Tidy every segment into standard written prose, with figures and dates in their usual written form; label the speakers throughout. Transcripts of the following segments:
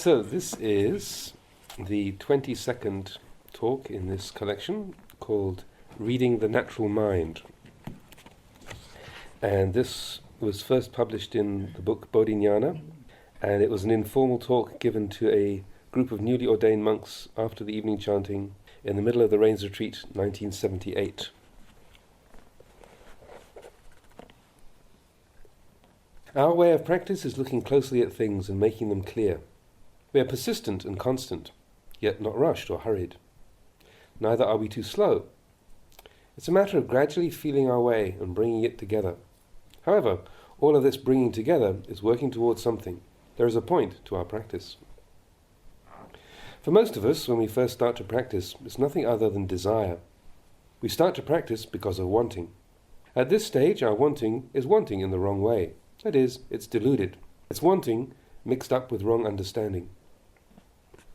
Speaker 1: So this is the 22nd talk in this collection called Reading the Natural Mind. And this was first published in the book Bodhinyana, and it was an informal talk given to a group of newly ordained monks after the evening chanting in the middle of the Rains Retreat, 1978. Our way of practice is looking closely at things and making them clear. We are persistent and constant, yet not rushed or hurried. Neither are we too slow. It's a matter of gradually feeling our way and bringing it together. However, all of this bringing together is working towards something. There is a point to our practice. For most of us, when we first start to practice, it's nothing other than desire. We start to practice because of wanting. At this stage, our wanting is wanting in the wrong way. That is, it's deluded. It's wanting mixed up with wrong understanding.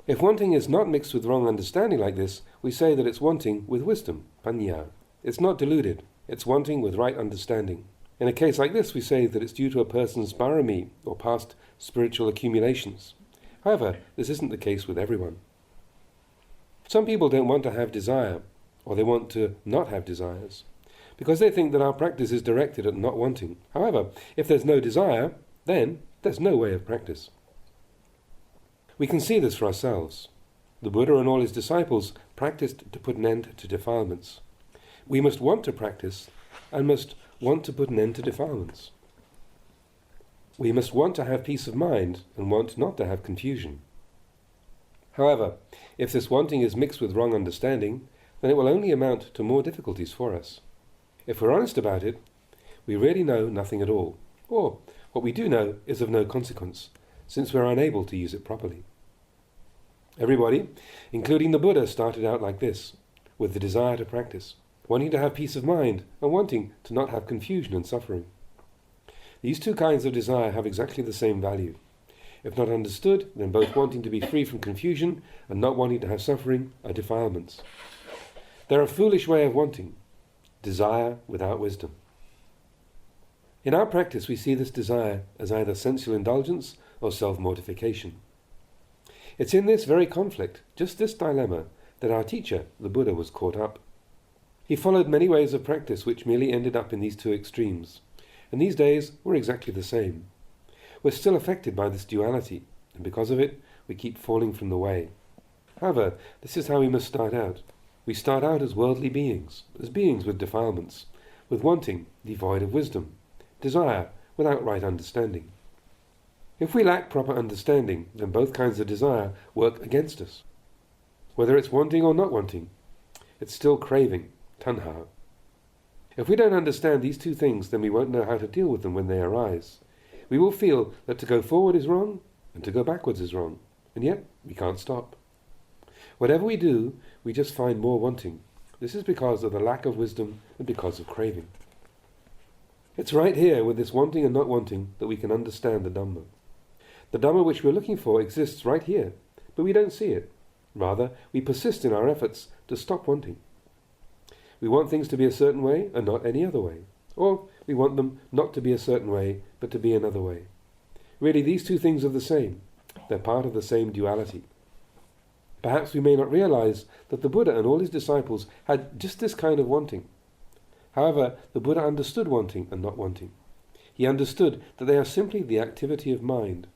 Speaker 1: If wanting is not mixed with wrong understanding like this, we say that it's wanting with wisdom, panya. It's not deluded. It's wanting with right understanding. In a case like this, we say that it's due to a person's barami, or past spiritual accumulations. However, this isn't the case with everyone. Some people don't want to have desire, or they want to not have desires, because they think that our practice is directed at not wanting. However, if there's no desire, then there's no way of practice. We can see this for ourselves. The Buddha and all his disciples practiced to put an end to defilements. We must want to practice and must want to put an end to defilements. We must want to have peace of mind and want not to have confusion. However, if this wanting is mixed with wrong understanding, then it will only amount to more difficulties for us. If we're honest about it, we really know nothing at all, or what we do know is of no consequence, since we're unable to use it properly. Everybody, including the Buddha, started out like this, with the desire to practice, wanting to have peace of mind and wanting to not have confusion and suffering. These two kinds of desire have exactly the same value. If not understood, then both wanting to be free from confusion and not wanting to have suffering are defilements. They're a foolish way of wanting, desire without wisdom. In our practice, we see this desire as either sensual indulgence or self-mortification. It's in this very conflict, just this dilemma, that our teacher, the Buddha, was caught up. He followed many ways of practice which merely ended up in these two extremes, and these days we're exactly the same. We're still affected by this duality, and because of it, we keep falling from the way. However, this is how we must start out. We start out as worldly beings, as beings with defilements, with wanting devoid of wisdom, desire without right understanding. If we lack proper understanding, then both kinds of desire work against us. Whether it's wanting or not wanting, it's still craving, tanha. If we don't understand these two things, then we won't know how to deal with them when they arise. We will feel that to go forward is wrong, and to go backwards is wrong, and yet we can't stop. Whatever we do, we just find more wanting. This is because of the lack of wisdom and because of craving. It's right here, with this wanting and not wanting, that we can understand the Dhamma. The Dhamma which we're looking for exists right here, but we don't see it. Rather, we persist in our efforts to stop wanting. We want things to be a certain way and not any other way. Or we want them not to be a certain way, but to be another way. Really, these two things are the same. They're part of the same duality. Perhaps we may not realize that the Buddha and all his disciples had just this kind of wanting. However, the Buddha understood wanting and not wanting. He understood that they are simply the activity of mind,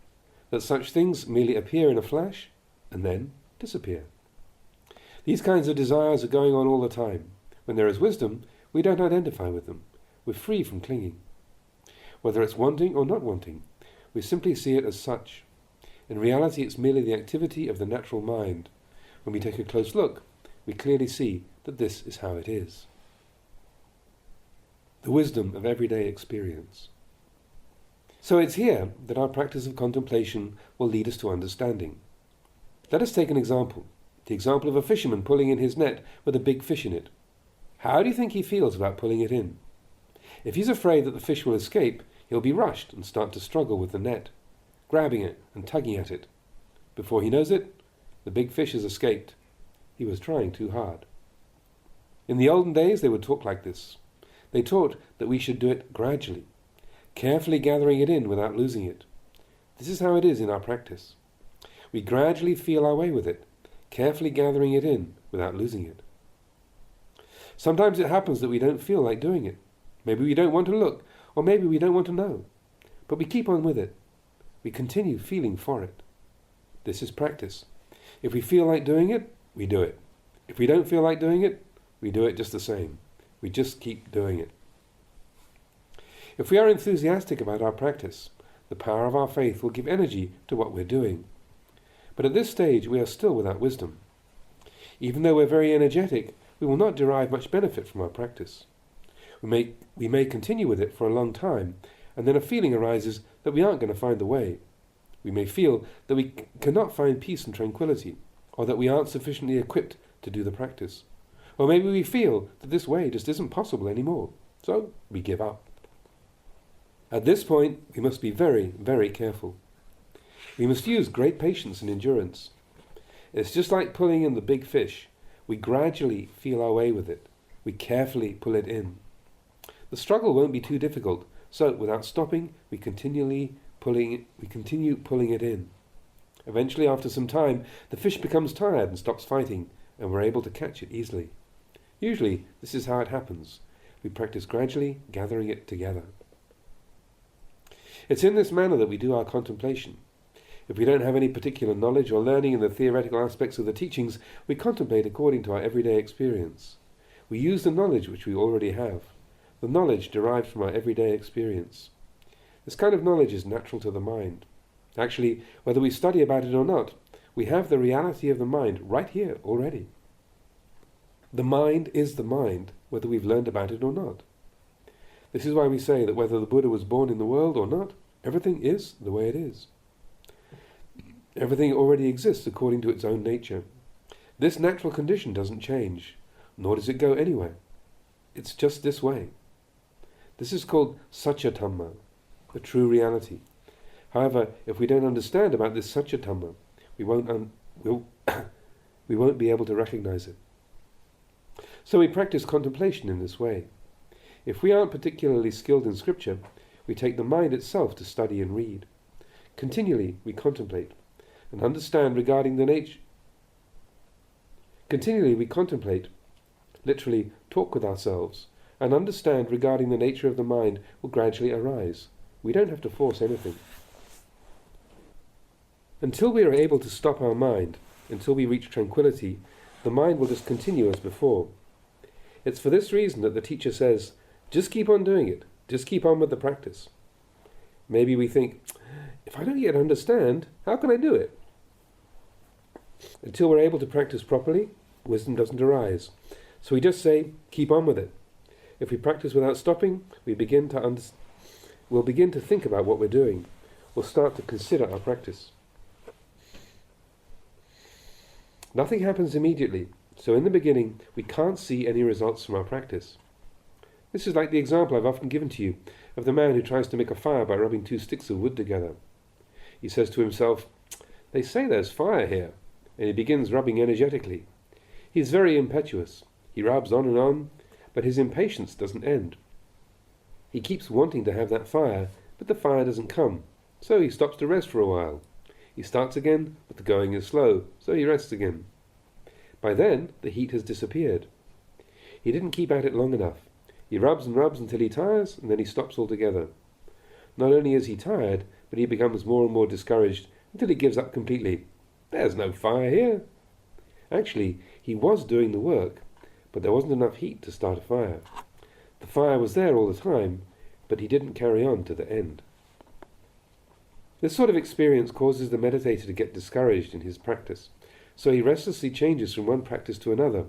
Speaker 1: that such things merely appear in a flash and then disappear. These kinds of desires are going on all the time. When there is wisdom, we don't identify with them. We're free from clinging. Whether it's wanting or not wanting, we simply see it as such. In reality, it's merely the activity of the natural mind. When we take a close look, we clearly see that this is how it is. The wisdom of everyday experience. So it's here that our practice of contemplation will lead us to understanding. Let us take an example. The example of a fisherman pulling in his net with a big fish in it. How do you think he feels about pulling it in? If he's afraid that the fish will escape, he'll be rushed and start to struggle with the net, grabbing it and tugging at it. Before he knows it, the big fish has escaped. He was trying too hard. In the olden days, they would talk like this. They taught that we should do it gradually, carefully gathering it in without losing it. This is how it is in our practice. We gradually feel our way with it, carefully gathering it in without losing it. Sometimes it happens that we don't feel like doing it. Maybe we don't want to look, or maybe we don't want to know. But we keep on with it. We continue feeling for it. This is practice. If we feel like doing it, we do it. If we don't feel like doing it, we do it just the same. We just keep doing it. If we are enthusiastic about our practice, the power of our faith will give energy to what we're doing. But at this stage, we are still without wisdom. Even though we're very energetic, we will not derive much benefit from our practice. We may continue with it for a long time, and then a feeling arises that we aren't going to find the way. We may feel that we cannot find peace and tranquility, or that we aren't sufficiently equipped to do the practice. Or maybe we feel that this way just isn't possible anymore, so we give up. At this point, we must be very, very careful. We must use great patience and endurance. It's just like pulling in the big fish. We gradually feel our way with it. We carefully pull it in. The struggle won't be too difficult, so without stopping, we continue pulling it in. Eventually, after some time, the fish becomes tired and stops fighting, and we're able to catch it easily. Usually, this is how it happens. We practice gradually, gathering it together. It's in this manner that we do our contemplation. If we don't have any particular knowledge or learning in the theoretical aspects of the teachings, we contemplate according to our everyday experience. We use the knowledge which we already have, the knowledge derived from our everyday experience. This kind of knowledge is natural to the mind. Actually, whether we study about it or not, we have the reality of the mind right here already. The mind is the mind, whether we've learned about it or not. This is why we say that whether the Buddha was born in the world or not, everything is the way it is. Everything already exists according to its own nature. This natural condition doesn't change, nor does it go anywhere. It's just this way. This is called Satya-dhamma, the true reality. However, if we don't understand about this Satya-dhamma, we won't be able to recognize it. So we practice contemplation in this way. If we aren't particularly skilled in scripture, we take the mind itself to study and read. Continually we contemplate and understand regarding the nature. Continually we contemplate, literally talk with ourselves, and understand regarding the nature of the mind will gradually arise. We don't have to force anything. Until we are able to stop our mind, until we reach tranquility, the mind will just continue as before. It's for this reason that the teacher says, just keep on doing it, just keep on with the practice. Maybe we think, if I don't yet understand, how can I do it? Until we're able to practice properly, wisdom doesn't arise. So we just say, keep on with it. If we practice without stopping, we'll begin to think about what we're doing. We'll start to consider our practice. Nothing happens immediately, so in the beginning, we can't see any results from our practice. This is like the example I've often given to you of the man who tries to make a fire by rubbing two sticks of wood together. He says to himself, they say there's fire here, and he begins rubbing energetically. He's very impetuous. He rubs on, but his impatience doesn't end. He keeps wanting to have that fire, but the fire doesn't come, so he stops to rest for a while. He starts again, but the going is slow, so he rests again. By then, the heat has disappeared. He didn't keep at it long enough. He rubs and rubs until he tires, and then he stops altogether. Not only is he tired, but he becomes more and more discouraged until he gives up completely. There's no fire here. Actually, he was doing the work, but there wasn't enough heat to start a fire. The fire was there all the time, but he didn't carry on to the end. This sort of experience causes the meditator to get discouraged in his practice, so he restlessly changes from one practice to another.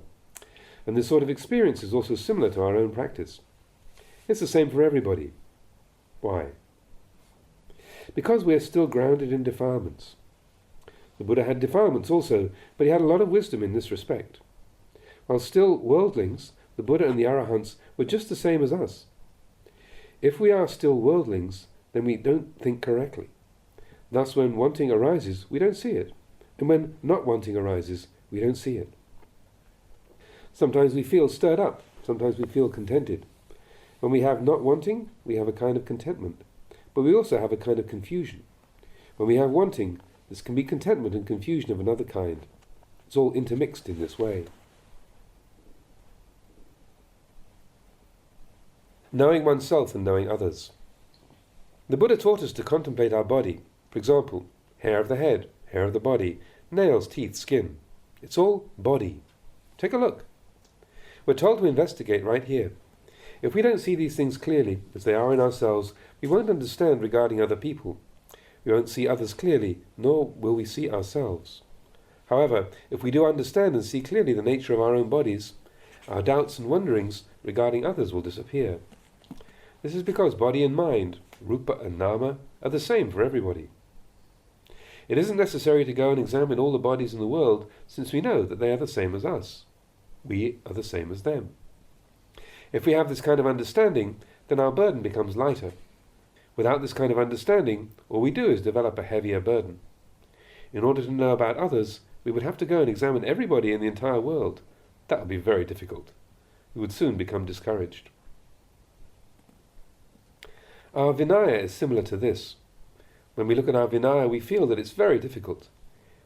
Speaker 1: And this sort of experience is also similar to our own practice. It's the same for everybody. Why? Because we are still grounded in defilements. The Buddha had defilements also, but he had a lot of wisdom in this respect. While still worldlings, the Buddha and the Arahants were just the same as us. If we are still worldlings, then we don't think correctly. Thus, when wanting arises, we don't see it. And when not wanting arises, we don't see it. Sometimes we feel stirred up, sometimes we feel contented. When we have not wanting, we have a kind of contentment, but we also have a kind of confusion. When we have wanting, This can be contentment and confusion of another kind. It's all intermixed in this way. Knowing oneself and knowing others. The Buddha taught us to contemplate our body. For example, hair of the head, hair of the body, nails, teeth, skin. It's all body. Take a look. We're told to investigate right here. If we don't see these things clearly, as they are in ourselves, we won't understand regarding other people. We won't see others clearly, nor will we see ourselves. However, if we do understand and see clearly the nature of our own bodies, our doubts and wonderings regarding others will disappear. This is because body and mind, rupa and nama, are the same for everybody. It isn't necessary to go and examine all the bodies in the world, since we know that they are the same as us. We are the same as them. If we have this kind of understanding, then our burden becomes lighter. Without this kind of understanding, all we do is develop a heavier burden. In order to know about others, we would have to go and examine everybody in the entire world. That would be very difficult. We would soon become discouraged. Our Vinaya is similar to this. When we look at our Vinaya, we feel that it's very difficult.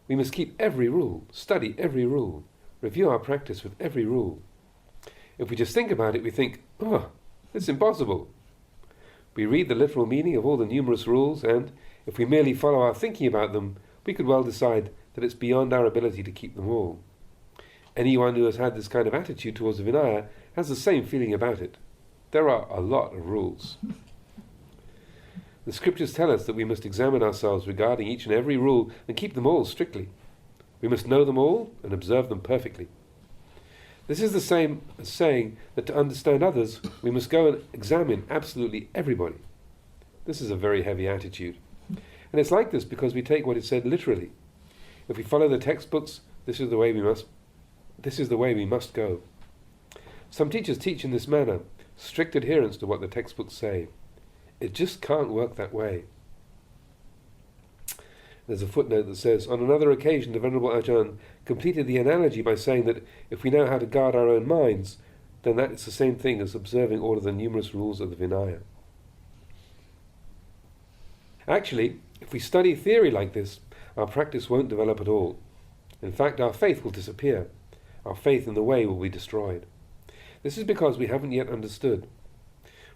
Speaker 1: We must keep every rule, study every rule, review our practice with every rule. If we just think about it, we think, oh, it's impossible. We read the literal meaning of all the numerous rules, and if we merely follow our thinking about them, we could well decide that it's beyond our ability to keep them all. Anyone who has had this kind of attitude towards the Vinaya has the same feeling about it. There are a lot of rules. The scriptures tell us that we must examine ourselves regarding each and every rule and keep them all strictly. We must know them all and observe them perfectly. This is the same as saying that to understand others, we must go and examine absolutely everybody. This is a very heavy attitude. And it's like this because we take what is said literally. If we follow the textbooks, this is the way we must go. Some teachers teach in this manner, strict adherence to what the textbooks say. It just can't work that way. There's a footnote that says, on another occasion the Venerable Ajahn completed the analogy by saying that if we know how to guard our own minds, then that is the same thing as observing all of the numerous rules of the Vinaya. Actually, if we study theory like this, our practice won't develop at all. In fact, our faith will disappear. Our faith in the way will be destroyed. This is because we haven't yet understood.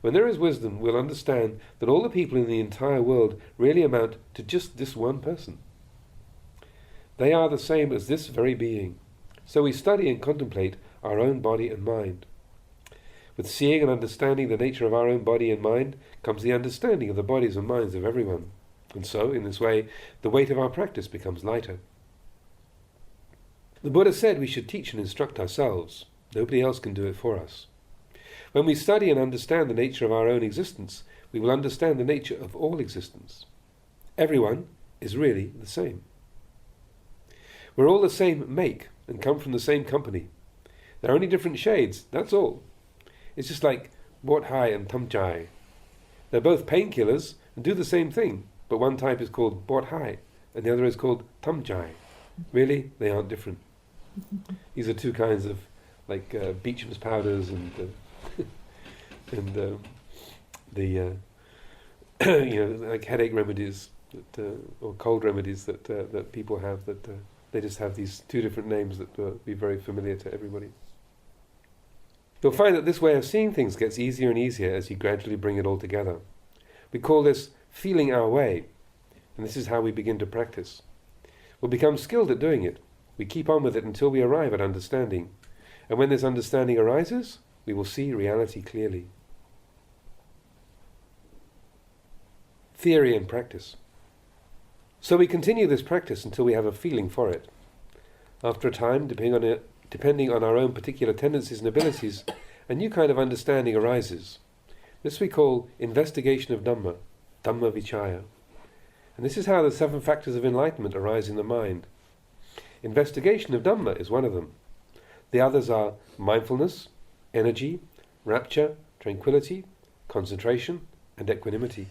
Speaker 1: When there is wisdom, we'll understand that all the people in the entire world really amount to just this one person. They are the same as this very being. So we study and contemplate our own body and mind. With seeing and understanding the nature of our own body and mind comes the understanding of the bodies and minds of everyone. And so, in this way, the weight of our practice becomes lighter. The Buddha said we should teach and instruct ourselves. Nobody else can do it for us. When we study and understand the nature of our own existence, we will understand the nature of all existence. Everyone is really the same. We're all the same make and come from the same company. There are only different shades, that's all. It's just like Bodhai and Tamjai. They're both painkillers and do the same thing, but one type is called Bodhai and the other is called Tamjai. Really, they aren't different. These are two kinds of Beecham's powders and like headache remedies or cold remedies that people have. They just have these two different names that will be very familiar to everybody. You'll find that this way of seeing things gets easier and easier as you gradually bring it all together. We call this feeling our way, and this is how we begin to practice. We'll become skilled at doing it. We keep on with it until we arrive at understanding. And when this understanding arises, we will see reality clearly. Theory and practice. So we continue this practice until we have a feeling for it. After a time, depending on our own particular tendencies and abilities, a new kind of understanding arises. This we call investigation of Dhamma, Dhamma Vichaya. And this is how the 7 factors of enlightenment arise in the mind. Investigation of Dhamma is one of them. The others are mindfulness, energy, rapture, tranquility, concentration, and equanimity.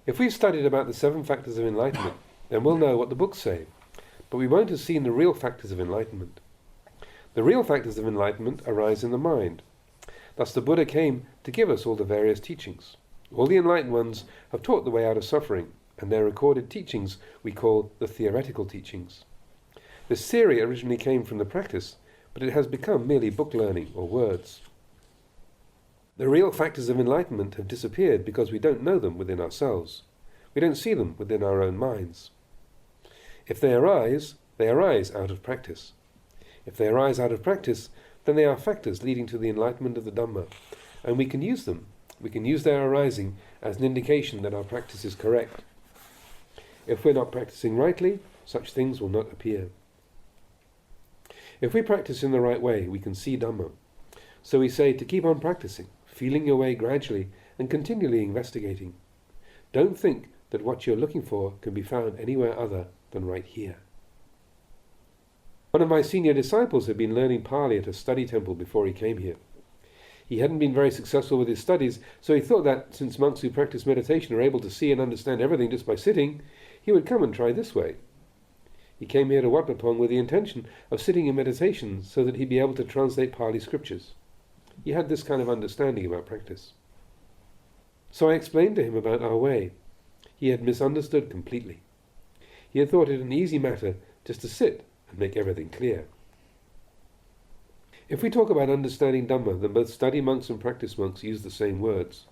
Speaker 1: If we've studied about the 7 factors of enlightenment, then we'll know what the books say, but we won't have seen the real factors of enlightenment. The real factors of enlightenment arise in the mind. Thus the Buddha came to give us all the various teachings. All the enlightened ones have taught the way out of suffering, and their recorded teachings we call the theoretical teachings. This theory originally came from the practice, but it has become merely book learning or words. The real factors of enlightenment have disappeared because we don't know them within ourselves. We don't see them within our own minds. If they arise out of practice. If they arise out of practice, then they are factors leading to the enlightenment of the Dhamma, and we can use them. We can use their arising as an indication that our practice is correct. If we're not practicing rightly, such things will not appear. If we practice in the right way, we can see Dhamma. So we say to keep on practicing, feeling your way gradually, and continually investigating. Don't think that what you're looking for can be found anywhere other than right here. One of my senior disciples had been learning Pali at a study temple before he came here. He hadn't been very successful with his studies, so he thought that, since monks who practice meditation are able to see and understand everything just by sitting, he would come and try this way. He came here to Wat Pah Pong with the intention of sitting in meditation so that he'd be able to translate Pali scriptures. He had this kind of understanding about practice. So I explained to him about our way. He had misunderstood completely. He had thought it an easy matter just to sit and make everything clear. If we talk about understanding Dhamma, then both study monks and practice monks use the same words,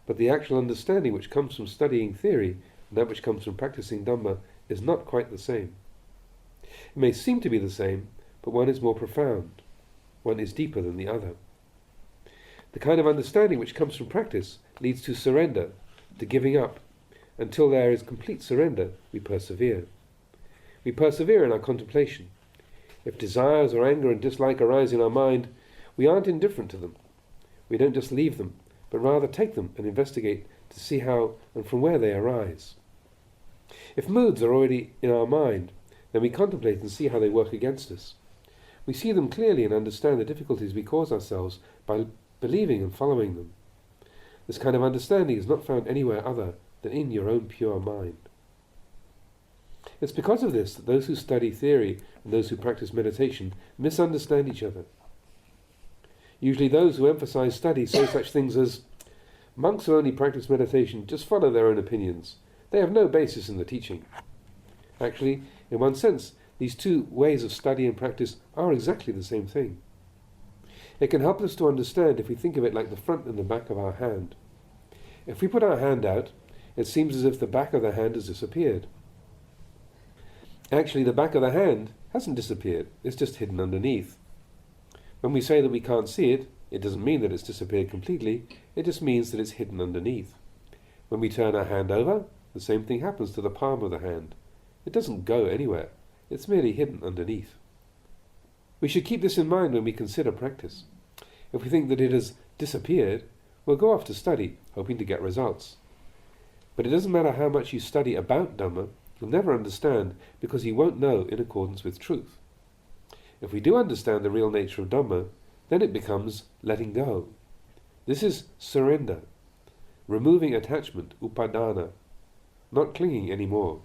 Speaker 1: but the actual understanding which comes from studying theory and that which comes from practicing Dhamma is not quite the same. It may seem to be the same, but one is more profound. One is deeper than the other. The kind of understanding which comes from practice leads to surrender, to giving up. Until there is complete surrender, we persevere. We persevere in our contemplation. If desires or anger and dislike arise in our mind, we aren't indifferent to them. We don't just leave them, but rather take them and investigate to see how and from where they arise. If moods are already in our mind, then we contemplate and see how they work against us. We see them clearly and understand the difficulties we cause ourselves by believing and following them. This kind of understanding is not found anywhere other than in your own pure mind. It's because of this that those who study theory and those who practice meditation misunderstand each other. Usually those who emphasize study say such things as, monks who only practice meditation just follow their own opinions. They have no basis in the teaching. Actually, in one sense, these two ways of study and practice are exactly the same thing. It can help us to understand if we think of it like the front and the back of our hand. If we put our hand out, it seems as if the back of the hand has disappeared. Actually, the back of the hand hasn't disappeared, it's just hidden underneath. When we say that we can't see it, it doesn't mean that it's disappeared completely, it just means that it's hidden underneath. When we turn our hand over, the same thing happens to the palm of the hand. It doesn't go anywhere, it's merely hidden underneath. We should keep this in mind when we consider practice. If we think that it has disappeared, we'll go off to study, hoping to get results. But it doesn't matter how much you study about Dhamma, you'll never understand because you won't know in accordance with truth. If we do understand the real nature of Dhamma, then it becomes letting go. This is surrender, removing attachment, upadana, not clinging anymore.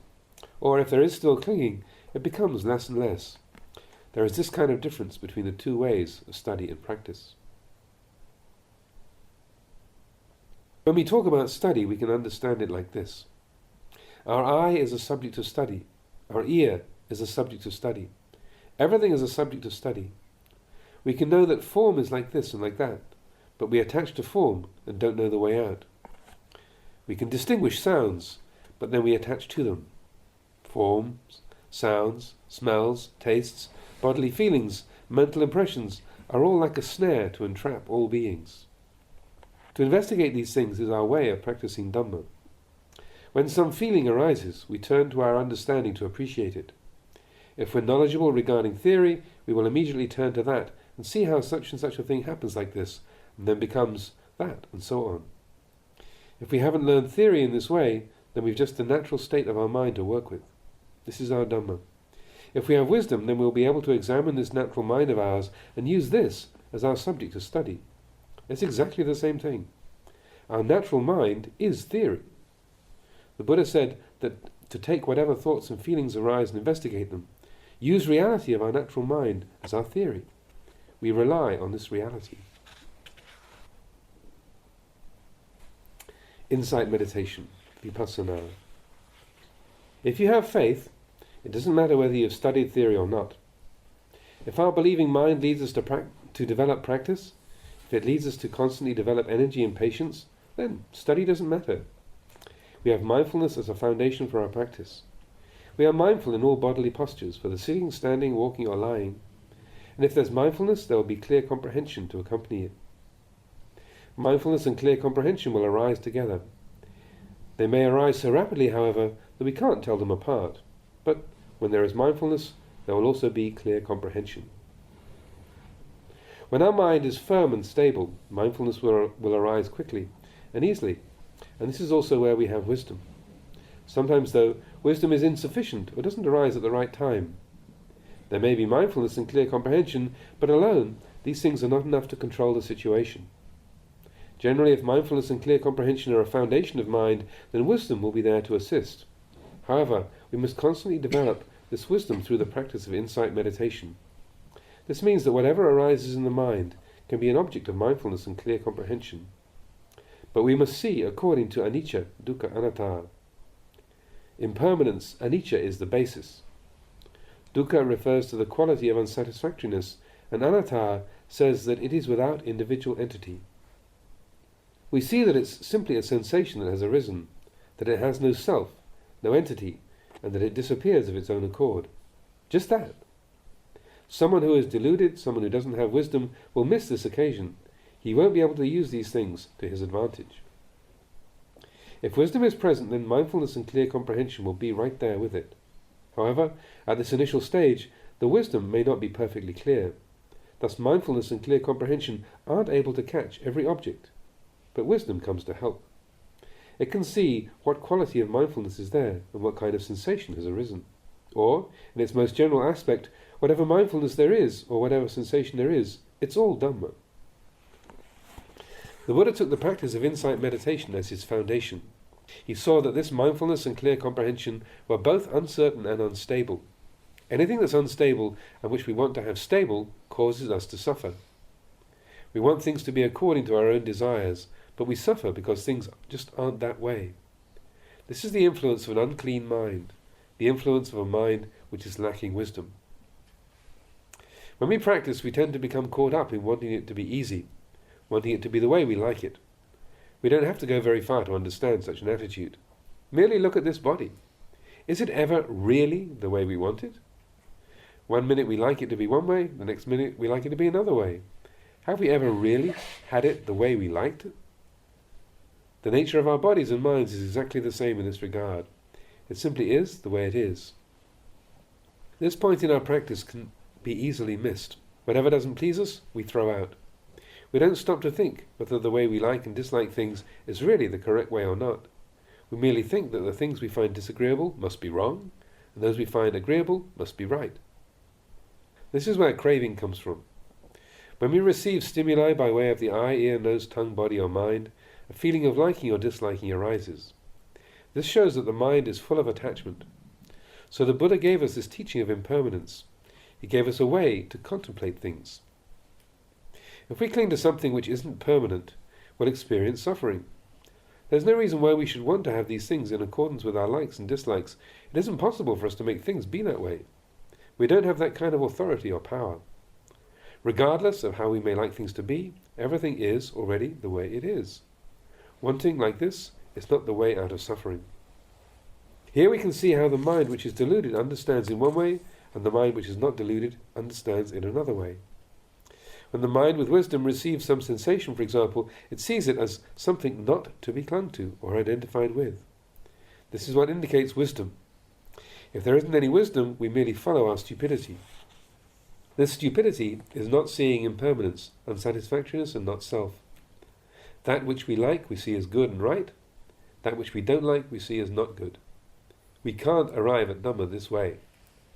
Speaker 1: Or if there is still clinging, it becomes less and less. There is this kind of difference between the two ways of study and practice. When we talk about study, we can understand it like this. Our eye is a subject of study. Our ear is a subject of study. Everything is a subject of study. We can know that form is like this and like that, but we attach to form and don't know the way out. We can distinguish sounds, but then we attach to them. Forms, sounds, smells, tastes, bodily feelings, mental impressions are all like a snare to entrap all beings. To investigate these things is our way of practicing Dhamma. When some feeling arises, we turn to our understanding to appreciate it. If we're knowledgeable regarding theory, we will immediately turn to that and see how such and such a thing happens like this, and then becomes that, and so on. If we haven't learned theory in this way, then we've just the natural state of our mind to work with. This is our Dhamma. If we have wisdom, then we'll be able to examine this natural mind of ours and use this as our subject to study. It's exactly the same thing. Our natural mind is theory. The Buddha said that to take whatever thoughts and feelings arise and investigate them, use reality of our natural mind as our theory. We rely on this reality. Insight meditation, vipassana. If you have faith, it doesn't matter whether you've studied theory or not. If our believing mind leads us to develop practice, if it leads us to constantly develop energy and patience, then study doesn't matter. We have mindfulness as a foundation for our practice. We are mindful in all bodily postures, whether sitting, standing, walking or lying. And if there's mindfulness, there will be clear comprehension to accompany it. Mindfulness and clear comprehension will arise together. They may arise so rapidly, however, that we can't tell them apart. But when there is mindfulness, there will also be clear comprehension. When our mind is firm and stable, mindfulness will arise quickly and easily. And this is also where we have wisdom. Sometimes, though, wisdom is insufficient or doesn't arise at the right time. There may be mindfulness and clear comprehension, but alone, these things are not enough to control the situation. Generally, if mindfulness and clear comprehension are a foundation of mind, then wisdom will be there to assist. However, we must constantly develop this wisdom through the practice of insight meditation. This means that whatever arises in the mind can be an object of mindfulness and clear comprehension. But we must see according to anicca, dukkha, anatta. Impermanence, anicca, is the basis. Dukkha refers to the quality of unsatisfactoriness, and anatta says that it is without individual entity. We see that it's simply a sensation that has arisen, that it has no self, no entity, and that it disappears of its own accord. Just that. Someone who is deluded, someone who doesn't have wisdom, will miss this occasion. He won't be able to use these things to his advantage. If wisdom is present, then mindfulness and clear comprehension will be right there with it. However, at this initial stage, the wisdom may not be perfectly clear. Thus mindfulness and clear comprehension aren't able to catch every object. But wisdom comes to help. It can see what quality of mindfulness is there and what kind of sensation has arisen. Or, in its most general aspect, whatever mindfulness there is, or whatever sensation there is, it's all Dhamma. The Buddha took the practice of insight meditation as his foundation. He saw that this mindfulness and clear comprehension were both uncertain and unstable. Anything that's unstable and which we want to have stable causes us to suffer. We want things to be according to our own desires, but we suffer because things just aren't that way. This is the influence of an unclean mind, the influence of a mind which is lacking wisdom. When we practice, we tend to become caught up in wanting it to be easy, wanting it to be the way we like it. We don't have to go very far to understand such an attitude. Merely look at this body. Is it ever really the way we want it? One minute we like it to be one way, the next minute we like it to be another way. Have we ever really had it the way we liked it? The nature of our bodies and minds is exactly the same in this regard. It simply is the way it is. This point in our practice can be easily missed. Whatever doesn't please us, we throw out. We don't stop to think whether the way we like and dislike things is really the correct way or not. We merely think that the things we find disagreeable must be wrong, and those we find agreeable must be right. This is where craving comes from. When we receive stimuli by way of the eye, ear, nose, tongue, body or mind, a feeling of liking or disliking arises. This shows that the mind is full of attachment. So the Buddha gave us this teaching of impermanence. He gave us a way to contemplate things. If we cling to something which isn't permanent, we'll experience suffering. There's no reason why we should want to have these things in accordance with our likes and dislikes. It isn't possible for us to make things be that way. We don't have that kind of authority or power. Regardless of how we may like things to be, everything is already the way it is. Wanting like this is not the way out of suffering. Here we can see how the mind which is deluded understands in one way, and the mind which is not deluded understands in another way. When the mind with wisdom receives some sensation, for example, it sees it as something not to be clung to or identified with. This is what indicates wisdom. If there isn't any wisdom, we merely follow our stupidity. This stupidity is not seeing impermanence, unsatisfactoriness, and not self. That which we like we see as good and right. That which we don't like we see as not good. We can't arrive at Dhamma this way.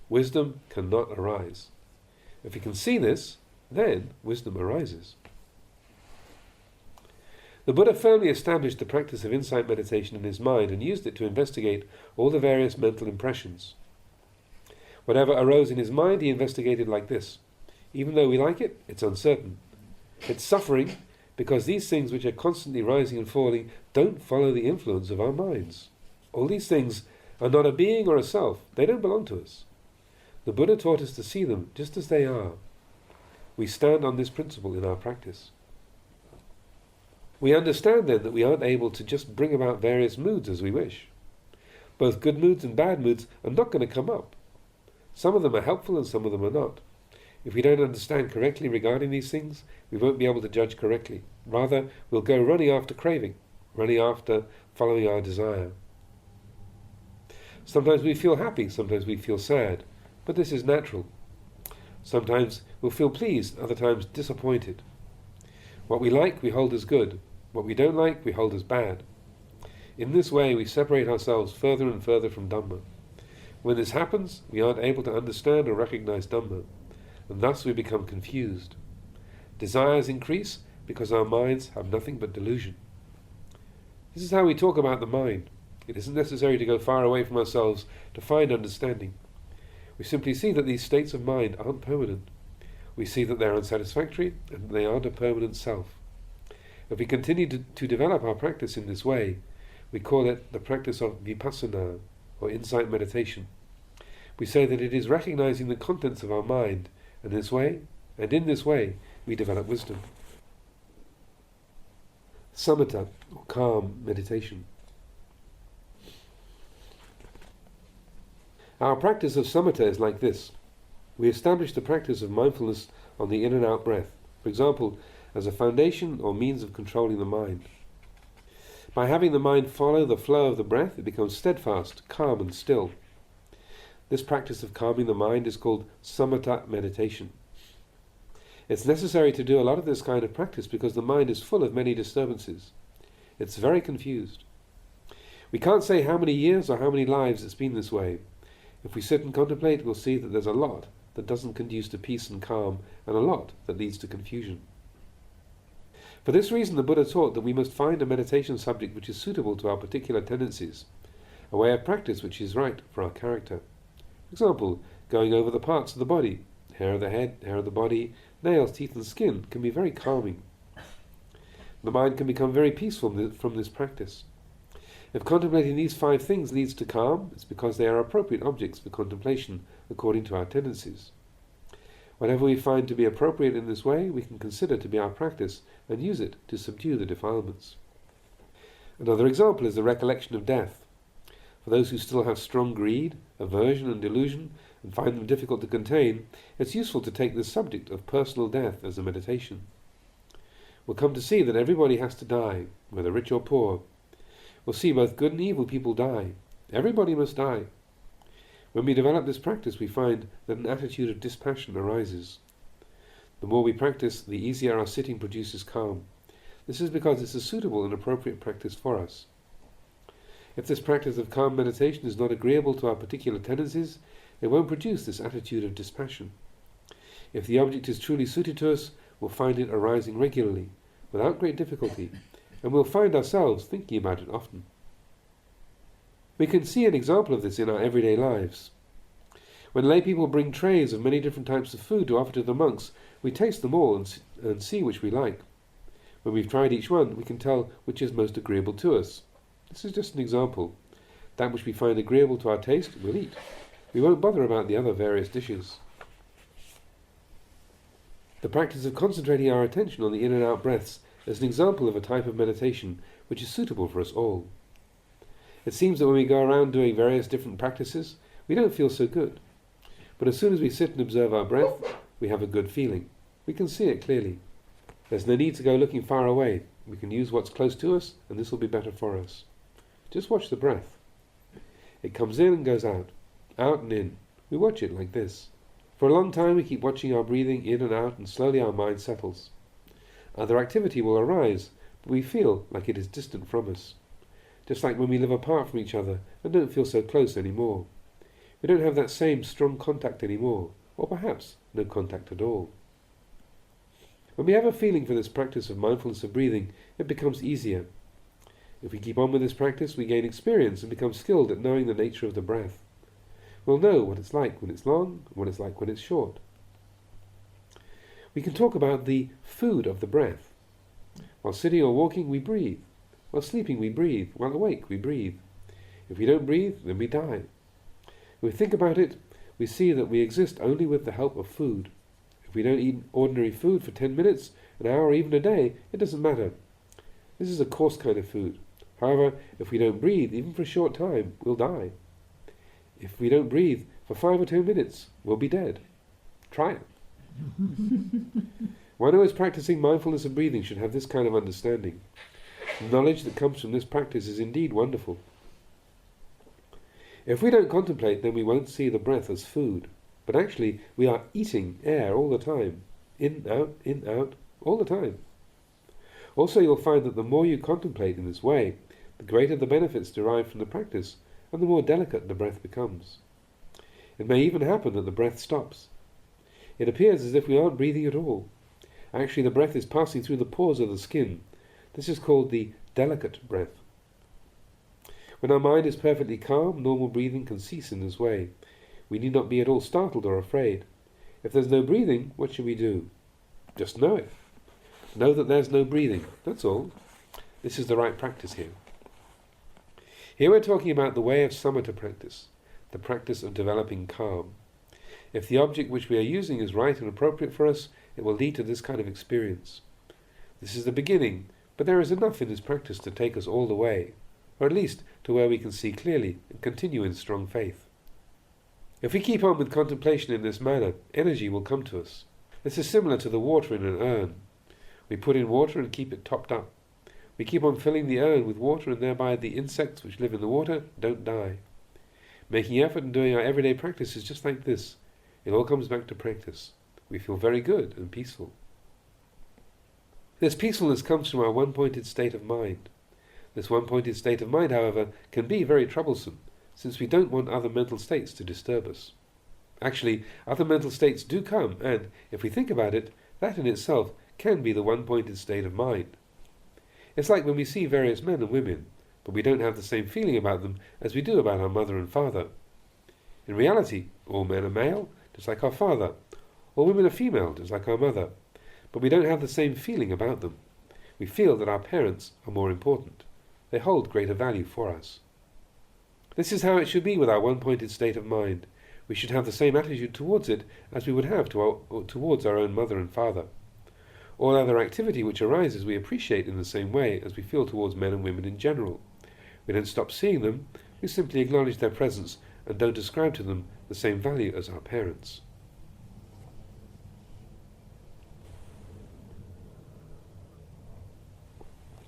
Speaker 1: Wisdom cannot arise. If we can see this, then wisdom arises. The Buddha firmly established the practice of insight meditation in his mind and used it to investigate all the various mental impressions. Whatever arose in his mind he investigated like this. Even though we like it, it's uncertain. It's suffering because these things which are constantly rising and falling don't follow the influence of our minds. All these things are not a being or a self. They don't belong to us. The Buddha taught us to see them just as they are. We stand on this principle in our practice. We understand then that we aren't able to just bring about various moods as we wish. Both good moods and bad moods are not going to come up. Some of them are helpful and some of them are not. If we don't understand correctly regarding these things, we won't be able to judge correctly. Rather, we'll go running after craving, running after following our desire. Sometimes we feel happy, sometimes we feel sad, but this is natural. Sometimes we'll feel pleased, other times disappointed. What we like, we hold as good. What we don't like, we hold as bad. In this way, we separate ourselves further and further from Dhamma. When this happens, we aren't able to understand or recognize Dhamma, and thus we become confused. Desires increase because our minds have nothing but delusion. This is how we talk about the mind. It isn't necessary to go far away from ourselves to find understanding. We simply see that these states of mind aren't permanent. We see that they are unsatisfactory and that they aren't a permanent self. If we continue to develop our practice in this way, we call it the practice of vipassana, or insight meditation. We say that it is recognizing the contents of our mind, and in this way, we develop wisdom. Samatha, or calm meditation. Our practice of samatha is like this. We establish the practice of mindfulness on the in and out breath, for example, as a foundation or means of controlling the mind. By having the mind follow the flow of the breath, it becomes steadfast, calm and still. This practice of calming the mind is called samatha meditation. It's necessary to do a lot of this kind of practice because the mind is full of many disturbances. It's very confused. We can't say how many years or how many lives it's been this way. If we sit and contemplate, we'll see that there's a lot that doesn't conduce to peace and calm, and a lot that leads to confusion. For this reason, the Buddha taught that we must find a meditation subject which is suitable to our particular tendencies, a way of practice which is right for our character. For example, going over the parts of the body, hair of the head, hair of the body, nails, teeth and skin can be very calming. The mind can become very peaceful from this practice. If contemplating these 5 things leads to calm, it's because they are appropriate objects for contemplation according to our tendencies. Whatever we find to be appropriate in this way, we can consider to be our practice and use it to subdue the defilements. Another example is the recollection of death. For those who still have strong greed, aversion and delusion, and find them difficult to contain, it's useful to take this subject of personal death as a meditation. We'll come to see that everybody has to die, whether rich or poor. We'll see both good and evil people die. Everybody must die. When we develop this practice, we find that an attitude of dispassion arises. The more we practice, the easier our sitting produces calm. This is because it's a suitable and appropriate practice for us. If this practice of calm meditation is not agreeable to our particular tendencies, it won't produce this attitude of dispassion. If the object is truly suited to us, we'll find it arising regularly, without great difficulty, and we'll find ourselves thinking about it often. We can see an example of this in our everyday lives. When lay people bring trays of many different types of food to offer to the monks, we taste them all and see which we like. When we've tried each one, we can tell which is most agreeable to us. This is just an example. That which we find agreeable to our taste, we'll eat. We won't bother about the other various dishes. The practice of concentrating our attention on the in and out breaths is an example of a type of meditation which is suitable for us all. It seems that when we go around doing various different practices, we don't feel so good. But as soon as we sit and observe our breath, we have a good feeling. We can see it clearly. There's no need to go looking far away. We can use what's close to us, and this will be better for us. Just watch the breath. It comes in and goes out and in. We watch it like this. For a long time we keep watching our breathing in and out, and slowly our mind settles. Other activity will arise, but we feel like it is distant from us. Just like when we live apart from each other and don't feel so close anymore. We don't have that same strong contact anymore, or perhaps no contact at all. When we have a feeling for this practice of mindfulness of breathing, it becomes easier. If we keep on with this practice, we gain experience and become skilled at knowing the nature of the breath. We'll know what it's like when it's long and what it's like when it's short. We can talk about the food of the breath. While sitting or walking, we breathe. While sleeping, we breathe. While awake, we breathe. If we don't breathe, then we die. If we think about it, we see that we exist only with the help of food. If we don't eat ordinary food for 10 minutes, an hour, or even a day, it doesn't matter. This is a coarse kind of food. However, if we don't breathe, even for a short time, we'll die. If we don't breathe for 5 or 10 minutes, we'll be dead. Try it. One who is practicing mindfulness and breathing should have this kind of understanding. The knowledge that comes from this practice is indeed wonderful. If we don't contemplate, then we won't see the breath as food. But actually, we are eating air all the time. In, out, all the time. Also, you'll find that the more you contemplate in this way, the greater the benefits derived from the practice, and the more delicate the breath becomes. It may even happen that the breath stops. It appears as if we aren't breathing at all. Actually, the breath is passing through the pores of the skin. This is called the delicate breath. When our mind is perfectly calm, normal breathing can cease in this way. We need not be at all startled or afraid. If there's no breathing, what should we do? Just know it. Know that there's no breathing. That's all. This is the right practice here. Here we're talking about the way of samatha practice, the practice of developing calm. If the object which we are using is right and appropriate for us, it will lead to this kind of experience. This is the beginning, but there is enough in this practice to take us all the way, or at least to where we can see clearly and continue in strong faith. If we keep on with contemplation in this manner, energy will come to us. This is similar to the water in an urn. We put in water and keep it topped up. We keep on filling the urn with water, and thereby the insects which live in the water don't die. Making effort and doing our everyday practice is just like this. It all comes back to practice. We feel very good and peaceful. This peacefulness comes from our one-pointed state of mind. This one-pointed state of mind, however, can be very troublesome, since we don't want other mental states to disturb us. Actually, other mental states do come, and, if we think about it, that in itself can be the one-pointed state of mind. It's like when we see various men and women, but we don't have the same feeling about them as we do about our mother and father. In reality, all men are male, just like our father. All women are female, just like our mother. But we don't have the same feeling about them. We feel that our parents are more important. They hold greater value for us. This is how it should be with our one-pointed state of mind. We should have the same attitude towards it as we would have towards our own mother and father. All other activity which arises we appreciate in the same way as we feel towards men and women in general. We don't stop seeing them, we simply acknowledge their presence and don't ascribe to them the same value as our parents.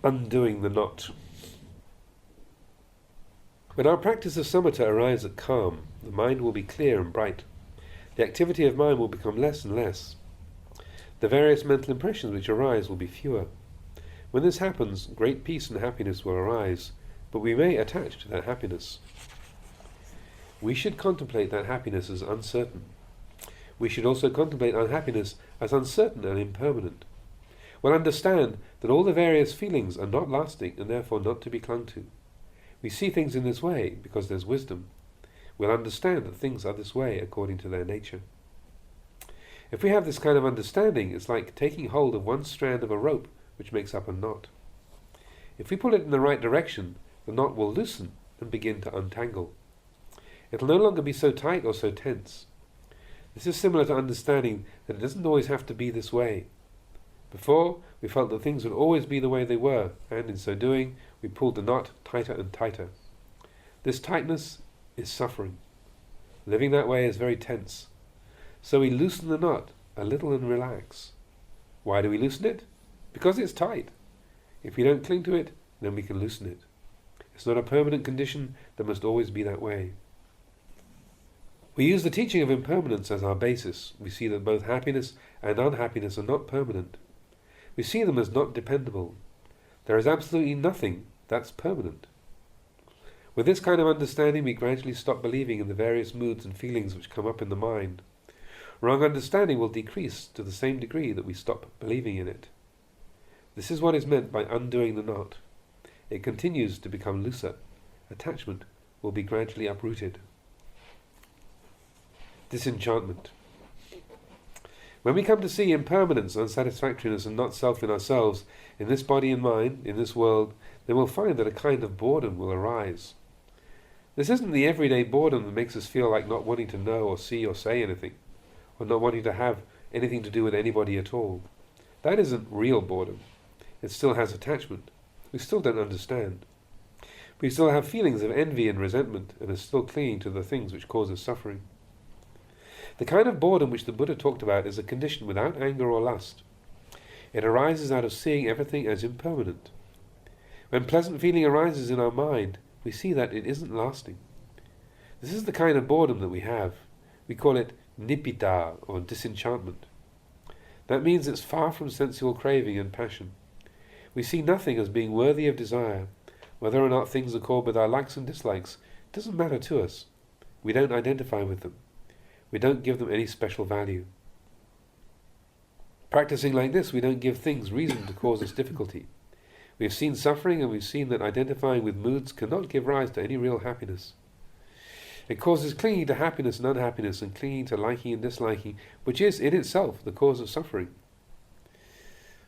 Speaker 1: Undoing the knot. When our practice of samatha arrives at calm, the mind will be clear and bright. The activity of mind will become less and less. The various mental impressions which arise will be fewer. When this happens, great peace and happiness will arise, but we may attach to that happiness. We should contemplate that happiness as uncertain. We should also contemplate unhappiness as uncertain and impermanent. We'll understand that all the various feelings are not lasting and therefore not to be clung to. We see things in this way because there's wisdom. We'll understand that things are this way according to their nature. If we have this kind of understanding, it's like taking hold of one strand of a rope which makes up a knot. If we pull it in the right direction, the knot will loosen and begin to untangle. It will no longer be so tight or so tense. This is similar to understanding that it doesn't always have to be this way. Before, we felt that things would always be the way they were, and in so doing, we pulled the knot tighter and tighter. This tightness is suffering. Living that way is very tense. So we loosen the knot a little and relax. Why do we loosen it? Because it's tight. If we don't cling to it, then we can loosen it. It's not a permanent condition that must always be that way. We use the teaching of impermanence as our basis. We see that both happiness and unhappiness are not permanent. We see them as not dependable. There is absolutely nothing that's permanent. With this kind of understanding, we gradually stop believing in the various moods and feelings which come up in the mind. Wrong understanding will decrease to the same degree that we stop believing in it. This is what is meant by undoing the knot. It continues to become looser. Attachment will be gradually uprooted. Disenchantment. When we come to see impermanence, unsatisfactoriness and not self in ourselves, in this body and mind, in this world, then we'll find that a kind of boredom will arise. This isn't the everyday boredom that makes us feel like not wanting to know or see or say anything, or not wanting to have anything to do with anybody at all. That isn't real boredom. It still has attachment. We still don't understand. We still have feelings of envy and resentment, and are still clinging to the things which cause us suffering. The kind of boredom which the Buddha talked about is a condition without anger or lust. It arises out of seeing everything as impermanent. When pleasant feeling arises in our mind, we see that it isn't lasting. This is the kind of boredom that we have. We call it nibbida, or disenchantment. That means it's far from sensual craving and passion. We see nothing as being worthy of desire. Whether or not things accord with our likes and dislikes doesn't matter to us. We don't identify with them. We don't give them any special value. Practicing like this, we don't give things reason to cause us difficulty. We have seen suffering, and we've seen that identifying with moods cannot give rise to any real happiness. It causes clinging to happiness and unhappiness, and clinging to liking and disliking, which is in itself the cause of suffering.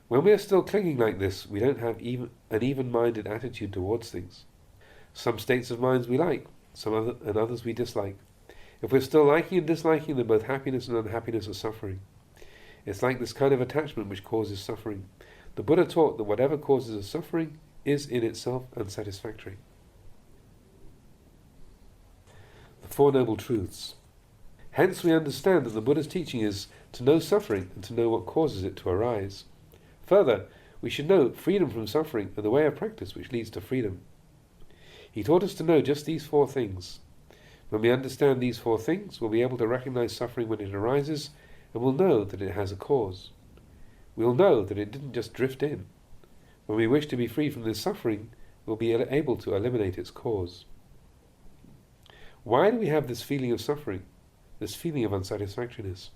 Speaker 1: When we are still clinging like this, we don't have an even-minded attitude towards things. Some states of minds we like, and others we dislike. If we're still liking and disliking, then both happiness and unhappiness are suffering. It's like this kind of attachment which causes suffering. The Buddha taught that whatever causes us suffering is in itself unsatisfactory. The Four Noble Truths. Hence we understand that the Buddha's teaching is to know suffering and to know what causes it to arise. Further, we should know freedom from suffering and the way of practice which leads to freedom. He taught us to know just these four things. When we understand these four things, we'll be able to recognize suffering when it arises, and we'll know that it has a cause. We'll know that it didn't just drift in. When we wish to be free from this suffering, we'll be able to eliminate its cause. Why do we have this feeling of suffering, this feeling of unsatisfactoriness?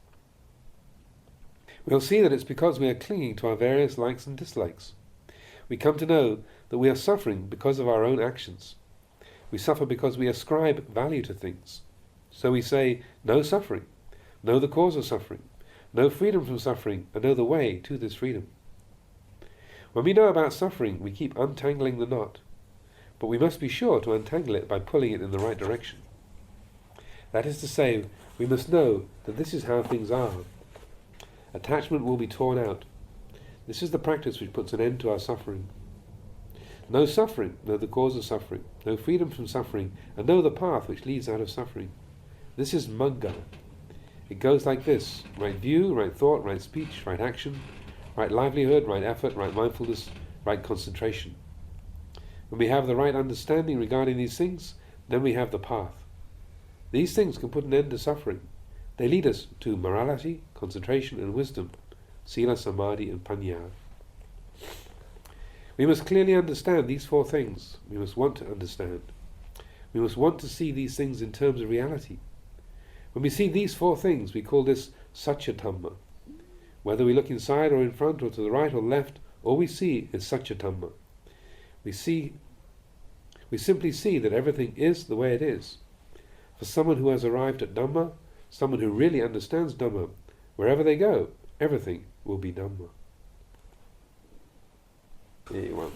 Speaker 1: We'll see that it's because we are clinging to our various likes and dislikes. We come to know that we are suffering because of our own actions. We suffer because we ascribe value to things. So we say, no suffering, know the cause of suffering, know freedom from suffering, and know the way to this freedom. When we know about suffering, we keep untangling the knot, but we must be sure to untangle it by pulling it in the right direction. That is to say, we must know that this is how things are. Attachment will be torn out. This is the practice which puts an end to our suffering. Know suffering, know the cause of suffering, know freedom from suffering, and know the path which leads out of suffering. This is Magga. It goes like this: right view, right thought, right speech, right action, right livelihood, right effort, right mindfulness, right concentration. When we have the right understanding regarding these things, then we have the path. These things can put an end to suffering. They lead us to morality, concentration, and wisdom, sila, samadhi, and panya. We must clearly understand these four things. We must want to understand. We must want to see these things in terms of reality. When we see these four things, we call this Satya-dhamma. Whether we look inside or in front or to the right or left, all we see is Satya-dhamma. We simply see that everything is the way it is. For someone who has arrived at Dhamma, someone who really understands Dhamma, wherever they go, everything will be Dhamma. There you are.